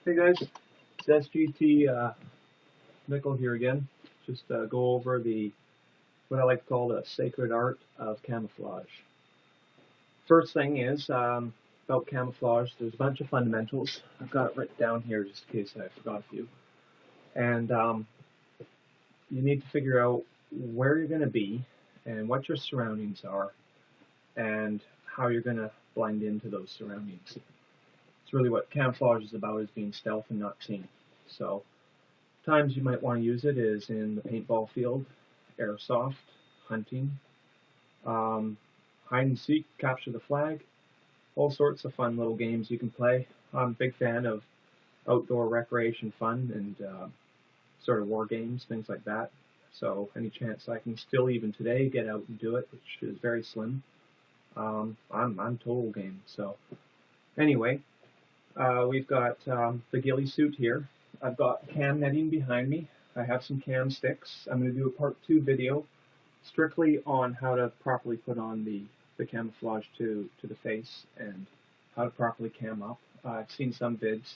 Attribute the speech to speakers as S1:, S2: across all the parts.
S1: Hey guys, it's SGT Nickel here again. Just go over what I like to call the sacred art of camouflage. First thing is about camouflage. There's a bunch of fundamentals. I've got it written down here just in case I forgot a few. And you need to figure out where you're going to be and what your surroundings are and how you're going to blend into those surroundings. It's really what camouflage is about, is being stealth and not seen. So times you might want to use it is in the paintball field, airsoft, hunting, hide and seek, capture the flag, all sorts of fun little games you can play. I'm a big fan of outdoor recreation fun and sort of war games, things like that. So any chance I can still even today get out and do it, which is very slim, I'm total game. So anyway, we've got the ghillie suit here. I've got cam netting behind me. I have some cam sticks. I'm going to do a part 2 video strictly on how to properly put on the camouflage to the face and how to properly cam up. I've seen some vids.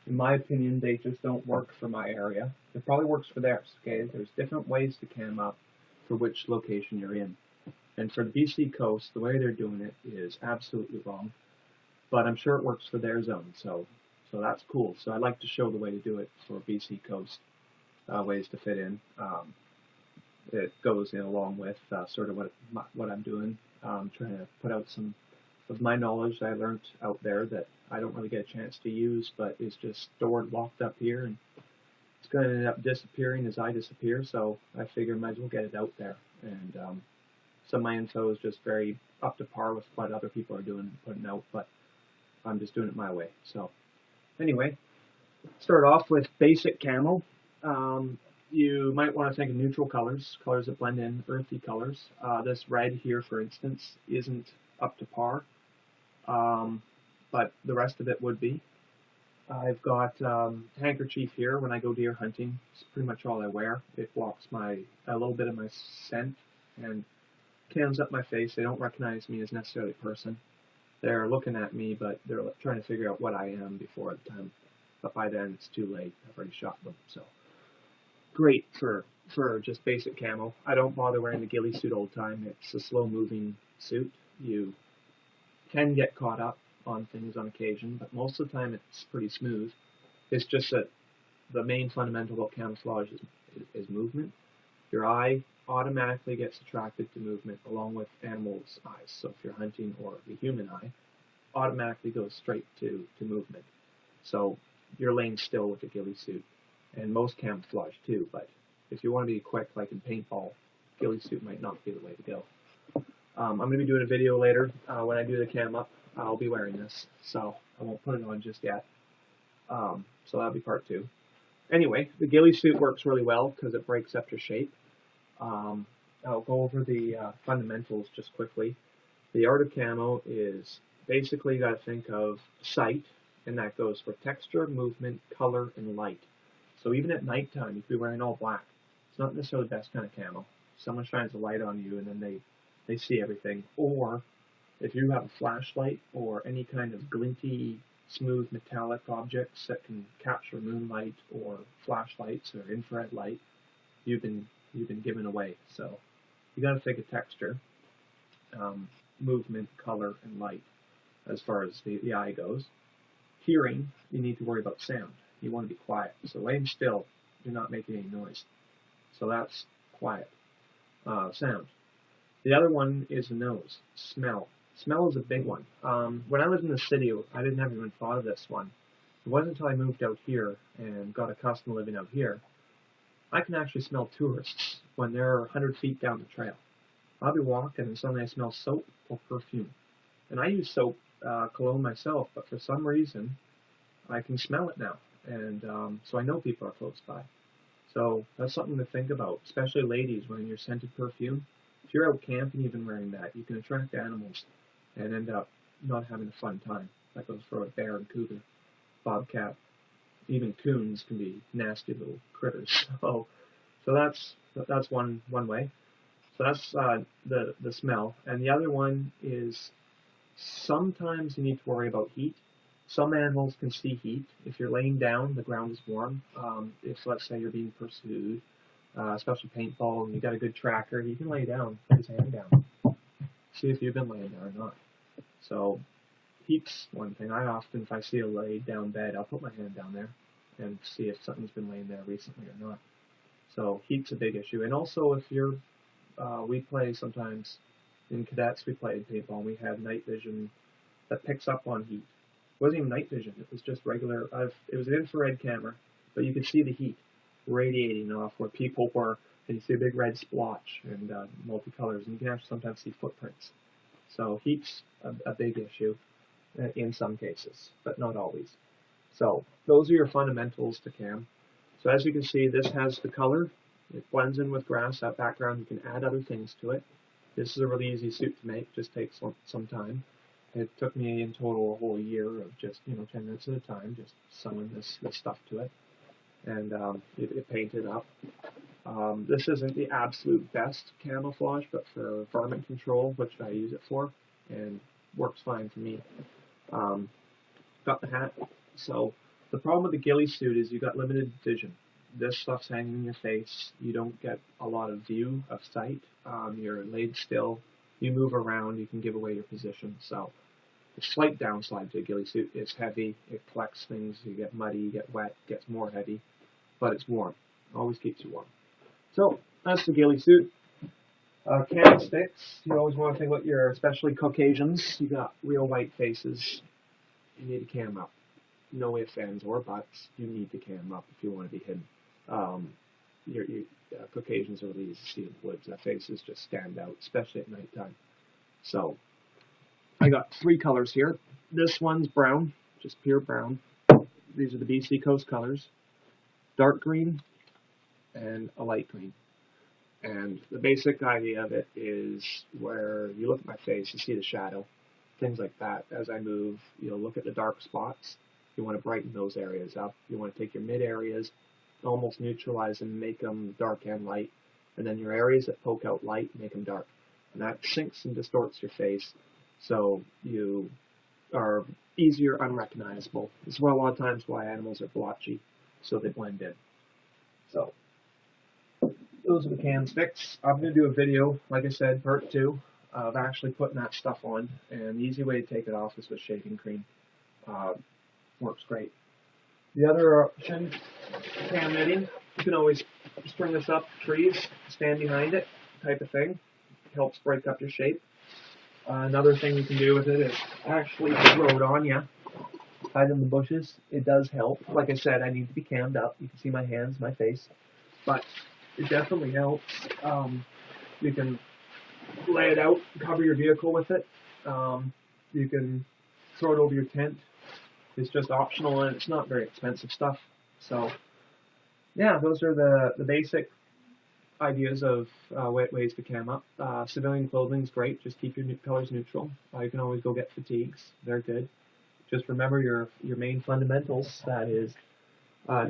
S1: In my opinion, they just don't work for my area. It probably works for theirs. Okay, there's different ways to cam up for which location you're in. And for the BC coast, the way they're doing it is absolutely wrong. But I'm sure it works for their zone, so that's cool. So I'd like to show the way to do it for BC coast, ways to fit in. It goes in along with sort of what I'm doing. Trying to put out some of my knowledge that I learned out there that I don't really get a chance to use, but is just stored, locked up here, and it's going to end up disappearing as I disappear. So I figure I might as well get it out there. And some of my info is just very up to par with what other people are doing, putting out, but I'm just doing it my way. So anyway, start off with basic camo. You might want to think of neutral colors, colors that blend in, earthy colors. This red here, for instance, isn't up to par, but the rest of it would be. I've got handkerchief here when I go deer hunting. It's pretty much all I wear. It blocks a little bit of my scent and cams up my face. They don't recognize me as necessarily a person. They're looking at me, but they're trying to figure out what I am before the time. But by then, it's too late. I've already shot them. So great for just basic camo. I don't bother wearing the ghillie suit all the time. It's a slow-moving suit. You can get caught up on things on occasion, but most of the time it's pretty smooth. It's just that the main fundamental about camouflage is movement. Your eye automatically gets attracted to movement along with animals' eyes. So if you're hunting, or the human eye automatically goes straight to movement. So you're laying still with the ghillie suit, and most camouflage too. But if you want to be quick, like in paintball, ghillie suit might not be the way to go. I'm going to be doing a video later when I do the cam up. I'll be wearing this, so I won't put it on just yet. So that'll be part 2. Anyway, the ghillie suit works really well because it breaks up your shape. I'll go over the fundamentals just quickly. The art of camo is basically, you got to think of sight, and that goes for texture, movement, color, and light. So even at nighttime, you could be wearing all black. It's not necessarily the best kind of camo. Someone shines a light on you, and then they see everything. Or if you have a flashlight or any kind of glinty, smooth, metallic objects that can capture moonlight or flashlights or infrared light, you've been given away. So you got to think of texture, movement, color, and light as far as the eye goes. Hearing, you need to worry about sound. You want to be quiet. So laying still, you're not making any noise. So that's quiet. Sound. The other one is the nose. Smell. Smell is a big one. When I lived in the city, I didn't have even thought of this one. It wasn't until I moved out here and got accustomed to living out here, I can actually smell tourists when they're 100 feet down the trail. I'll be walking and suddenly I smell soap or perfume. And I use soap, cologne myself, but for some reason I can smell it now. And so I know people are close by. So that's something to think about, especially ladies, when you're scented perfume. If you're out camping even wearing that, you can attract animals and end up not having a fun time. That goes for a bear and cougar, bobcat. Even coons can be nasty little critters. So that's one way. So that's the smell. And the other one is sometimes you need to worry about heat. Some animals can see heat. If you're laying down, the ground is warm. If, let's say, you're being pursued, especially paintball, and you got a good tracker, you can lay down, put his hand down, see if you've been laying down or not. So heat's one thing. I often, if I see a laid down bed, I'll put my hand down there and see if something's been laying there recently or not. So heat's a big issue. And also if you're, we play sometimes, in cadets we played paintball, and we had night vision that picks up on heat. It wasn't even night vision, it was just regular, it was an infrared camera, but you could see the heat radiating off where people were, and you see a big red splotch and multicolors, and you can actually sometimes see footprints. So heat's a big issue in some cases, but not always. So those are your fundamentals to cam. So as you can see, this has the color. It blends in with grass, that background. You can add other things to it. This is a really easy suit to make, just takes some time. It took me in total a whole year of just 10 minutes at a time, just sewing this stuff to it, and it painted up. This isn't the absolute best camouflage, but for varmint control, which I use it for, and works fine for me. Got the hat. So the problem with the ghillie suit is you got limited vision. This stuff's hanging in your face. You don't get a lot of view of sight. You're laid still. You move around. You can give away your position. So the slight downside to a ghillie suit is heavy. It collects things. You get muddy. You get wet. It gets more heavy. But it's warm. Always keeps you warm. So that's the ghillie suit. Cam sticks. You always want to think about your, especially Caucasians. You got real white faces. You need to cam up. No ifs, ands, or buts. You need to cam up if you want to be hidden. Caucasians are really easy to see in the woods. Their faces just stand out, especially at nighttime. So I got 3 colors here. This one's brown, just pure brown. These are the BC Coast colors. Dark green and a light green. And the basic idea of it is where you look at my face, you see the shadow, things like that. As I move, you'll look at the dark spots. You want to brighten those areas up. You want to take your mid areas, almost neutralize them, make them dark and light. And then your areas that poke out light, make them dark. And that sinks and distorts your face, so you are easier unrecognizable. This is why a lot of times why animals are blotchy, so they blend in. So those are the cam sticks. I'm going to do a video, like I said, part 2, of actually putting that stuff on. And the easy way to take it off is with shaving cream. Works great. The other option, cam knitting, you can always string this up trees, stand behind it, type of thing. It helps break up your shape. Another thing you can do with it is actually throw it on you, hide in the bushes. It does help. Like I said, I need to be cammed up. You can see my hands, my face, but it definitely helps. You can lay it out, cover your vehicle with it. You can throw it over your tent. It's just optional, and it's not very expensive stuff. So yeah, those are the basic ideas of ways to cam up. Civilian clothing is great. Just keep your colors neutral. You can always go get fatigues. They're good. Just remember your main fundamentals. That is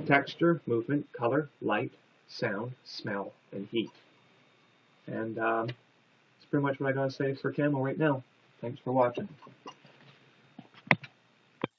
S1: texture, movement, color, light, sound, smell, and heat. And that's pretty much what I gotta say for camo right now. Thanks for watching.